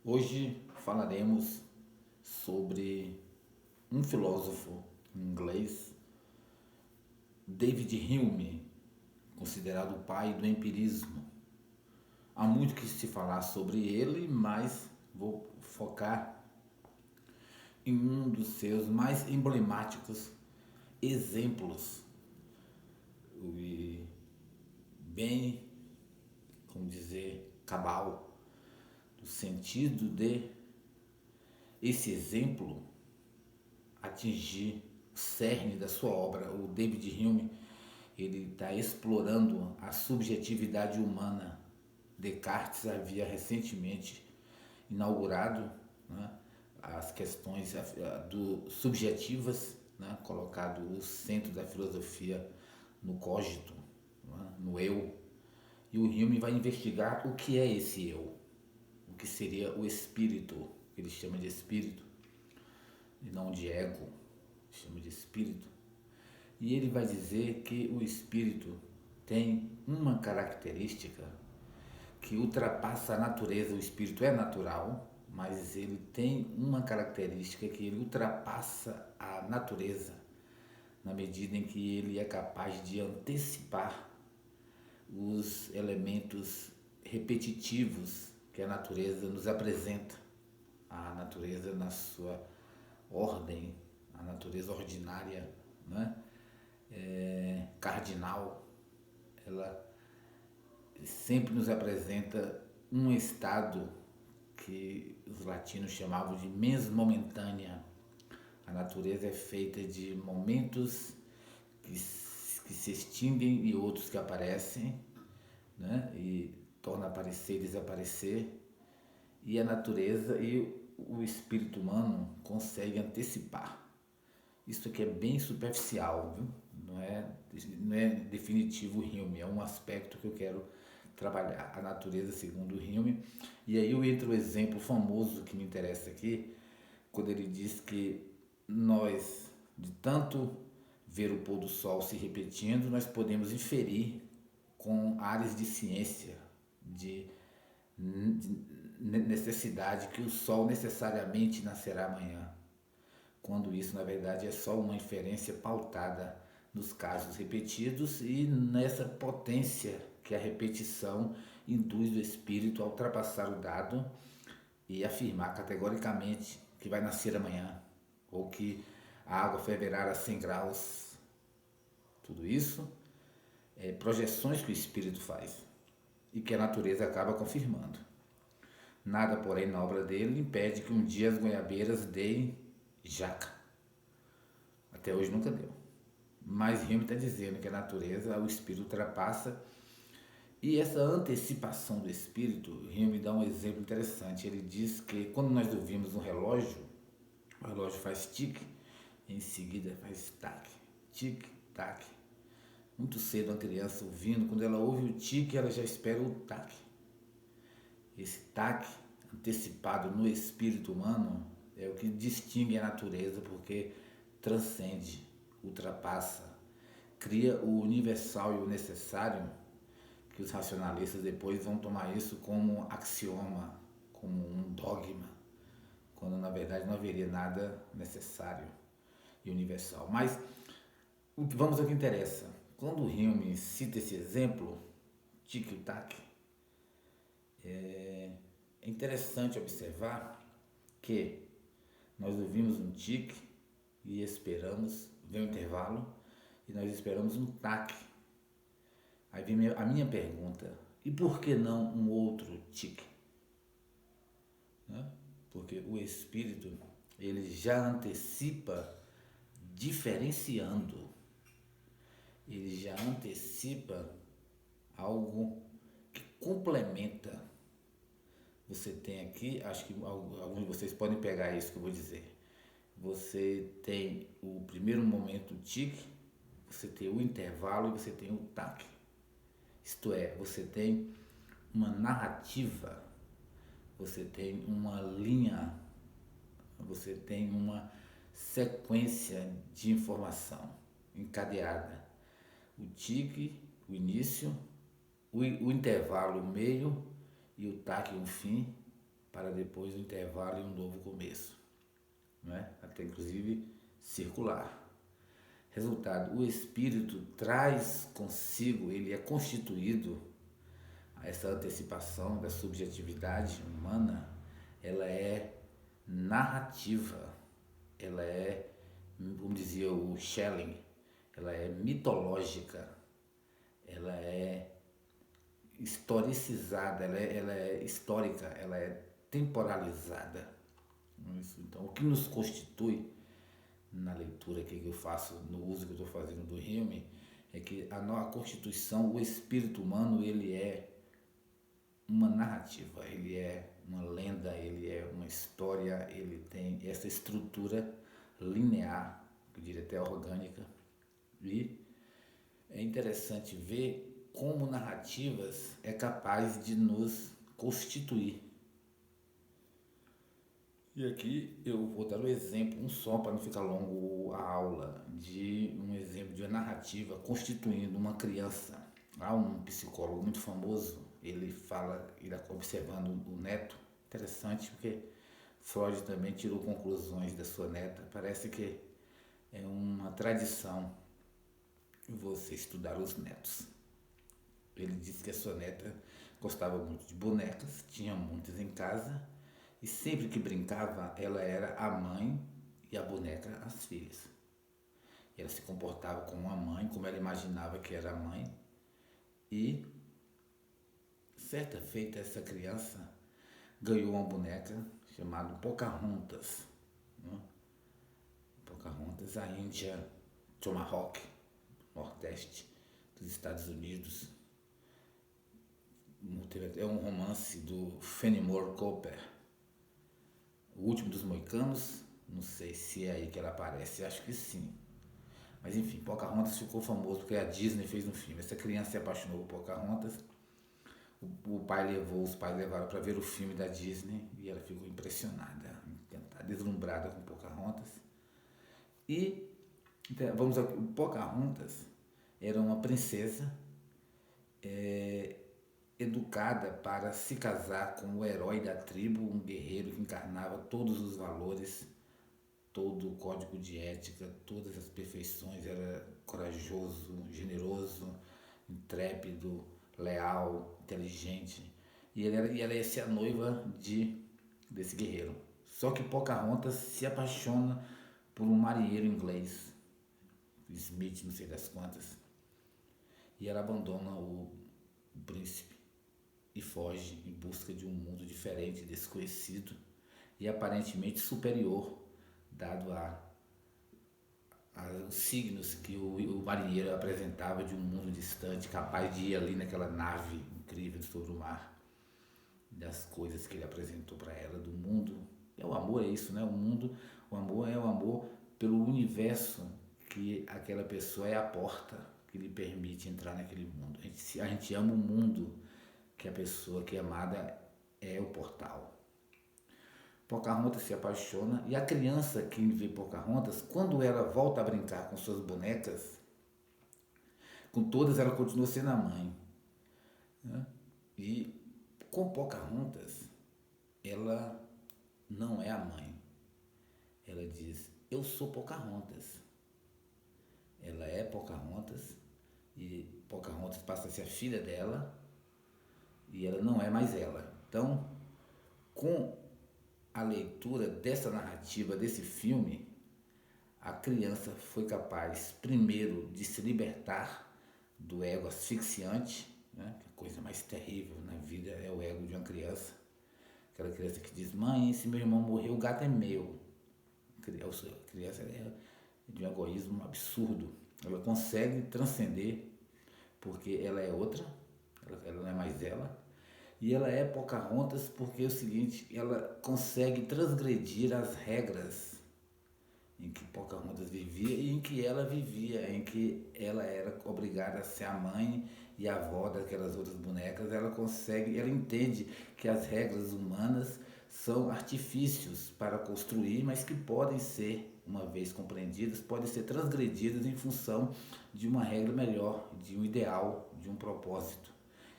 Hoje falaremos sobre um filósofo inglês, David Hume, considerado o pai do empirismo. Há muito que se falar sobre ele, mas vou focar em um dos seus mais emblemáticos exemplos e bem, como dizer, cabal, no sentido de esse exemplo atingir o cerne da sua obra. O David Hume ele está explorando a subjetividade humana. Descartes havia recentemente inaugurado, né, as questões subjetivas, né, colocado o centro da filosofia no cogito, né, no eu. E o Hume vai investigar o que é esse eu, o que seria o espírito, que ele chama de espírito, e não de ego, chama de espírito. E ele vai dizer que o espírito tem uma característica que ultrapassa a natureza. O espírito é natural, mas ele tem uma característica que ele ultrapassa a natureza, na medida em que ele é capaz de antecipar os elementos repetitivos que a natureza nos apresenta. A natureza na sua ordem, a natureza ordinária, né? Cardinal, ela sempre nos apresenta um estado que os latinos chamavam de mens momentânea. A natureza é feita de momentos que se extinguem e outros que aparecem, né? E torna a aparecer e desaparecer. E a natureza e o espírito humano conseguem antecipar. Isso aqui é bem superficial, viu? Não é definitivo o Hume, é um aspecto que eu quero trabalhar, a natureza segundo o Hume. E aí eu entro o exemplo famoso que me interessa aqui, quando ele diz que nós, de tanto ver o pôr do sol se repetindo, nós podemos inferir com áreas de ciência, de necessidade que o sol necessariamente nascerá amanhã, quando isso na verdade é só uma inferência pautada nos casos repetidos e nessa potência que a repetição induz o espírito a ultrapassar o dado e afirmar categoricamente que vai nascer amanhã, ou que a água ferverá a 100 graus. Tudo isso é projeções que o espírito faz e que a natureza acaba confirmando. Nada, porém, na obra dele impede que um dia as goiabeiras deem jaca. Até hoje nunca deu. Mas Hume está dizendo que a natureza, o espírito ultrapassa. E essa antecipação do espírito, Hume dá um exemplo interessante. Ele diz que quando nós ouvimos um relógio, o relógio faz tique, em seguida faz tac, tique, tac. Muito cedo a criança ouvindo, quando ela ouve o tique, ela já espera o tac. Esse tac antecipado no espírito humano é o que distingue a natureza, porque transcende, ultrapassa, cria o universal e o necessário, que os racionalistas depois vão tomar isso como axioma, como um dogma, quando na verdade não haveria nada necessário e universal. Mas vamos ao que interessa. Quando o Hume cita esse exemplo, tic-tac, é interessante observar que nós ouvimos um tique e esperamos, vem um intervalo, e nós esperamos um tac. Aí vem a minha pergunta, e por que não um outro tique? Né? Porque o espírito, ele já antecipa diferenciando, ele já antecipa algo que complementa. Você tem aqui, acho que alguns de vocês podem pegar isso que eu vou dizer. Você tem o primeiro momento tique, você tem o intervalo e você tem o tac. Isto é, você tem uma narrativa, você tem uma linha, você tem uma sequência de informação encadeada. O tique, o início, o intervalo, o meio e o tac, o fim. para depois um intervalo e um novo começo, né? Até inclusive circular. Resultado, o espírito traz consigo, ele é constituído, essa antecipação da subjetividade humana, ela é narrativa, ela é, como dizia o Schelling, ela é mitológica, ela é historicizada, ela é histórica, ela é temporalizada. Então, o que nos constitui na leitura que eu faço, no uso que eu estou fazendo do Hume, é que a constituição, o espírito humano, ele é uma narrativa, ele é uma lenda, ele é uma história, ele tem essa estrutura linear, eu diria até orgânica, e é interessante ver como narrativas é capaz de nos constituir. E aqui eu vou dar um exemplo, um só para não ficar longo a aula, de um exemplo de uma narrativa constituindo uma criança. Há um psicólogo muito famoso, ele fala, ele observando o neto, interessante porque Freud também tirou conclusões da sua neta, parece que é uma tradição você estudar os netos. Ele disse que a sua neta gostava muito de bonecas, tinha muitas em casa, e sempre que brincava, ela era a mãe e a boneca as filhas. E ela se comportava como a mãe, como ela imaginava que era a mãe. E, certa feita, essa criança ganhou uma boneca chamada Pocahontas. Né? Pocahontas, a Índia Tomahawk, nordeste dos Estados Unidos. É um romance do Fenimore Cooper, O Último dos Moicanos, não sei se é aí que ela aparece, acho que sim. Mas enfim, Pocahontas ficou famoso porque a Disney fez um filme. Essa criança se apaixonou por Pocahontas. Os pais levaram para ver o filme da Disney e ela ficou impressionada, encantada, deslumbrada com Pocahontas. E vamos aqui, o Pocahontas era uma princesa educada para se casar com o herói da tribo, um guerreiro que encarnava todos os valores, todo o código de ética, todas as perfeições, era corajoso, generoso, intrépido, leal, inteligente. E ela ia ser a noiva desse guerreiro. Só que Pocahontas se apaixona por um marinheiro inglês, Smith, não sei das quantas, e ela abandona o príncipe e foge em busca de um mundo diferente, desconhecido e aparentemente superior, dado os signos que o marinheiro apresentava de um mundo distante, capaz de ir ali naquela nave incrível sobre o mar, das coisas que ele apresentou para ela, do mundo. O amor é isso, né? O amor é o amor pelo universo, que aquela pessoa é a porta que lhe permite entrar naquele mundo. A gente ama o mundo, que a pessoa que é amada é o portal. Pocahontas se apaixona e a criança que vê Pocahontas, quando ela volta a brincar com suas bonecas, com todas ela continua sendo a mãe. Né? E com Pocahontas, ela não é a mãe. Ela diz, eu sou Pocahontas. Ela é Pocahontas e Pocahontas passa a ser a filha dela e ela não é mais ela. Então, com a leitura dessa narrativa, desse filme, a criança foi capaz, primeiro, de se libertar do ego asfixiante, né? Que a coisa mais terrível na vida é o ego de uma criança. Aquela criança que diz, mãe, se meu irmão morrer, o gato é meu. A criança é de um egoísmo absurdo. Ela consegue transcender, porque ela é outra, ela não é mais ela. E ela é Pocahontas porque é o seguinte, ela consegue transgredir as regras em que Pocahontas vivia e em que ela vivia, em que ela era obrigada a ser a mãe e a avó daquelas outras bonecas. Ela consegue, ela entende que as regras humanas são artifícios para construir, mas que podem ser, uma vez compreendidas, podem ser transgredidas em função de uma regra melhor, de um ideal, de um propósito.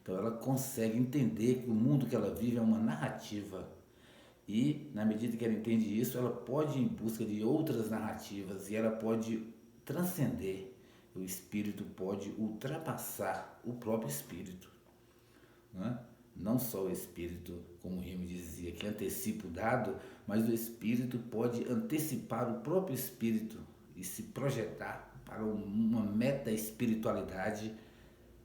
Então ela consegue entender que o mundo que ela vive é uma narrativa, E, na medida que ela entende isso, ela pode ir em busca de outras narrativas e ela pode transcender. O espírito pode ultrapassar o próprio espírito. Né? Não só o espírito, como o Rime dizia, que antecipa o dado, mas o espírito pode antecipar o próprio espírito e se projetar para uma meta-espiritualidade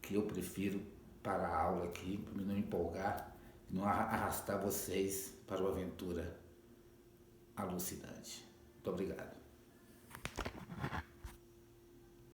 que eu prefiro para a aula aqui, para me não empolgar, não arrastar vocês para uma aventura alucinante. Muito obrigado.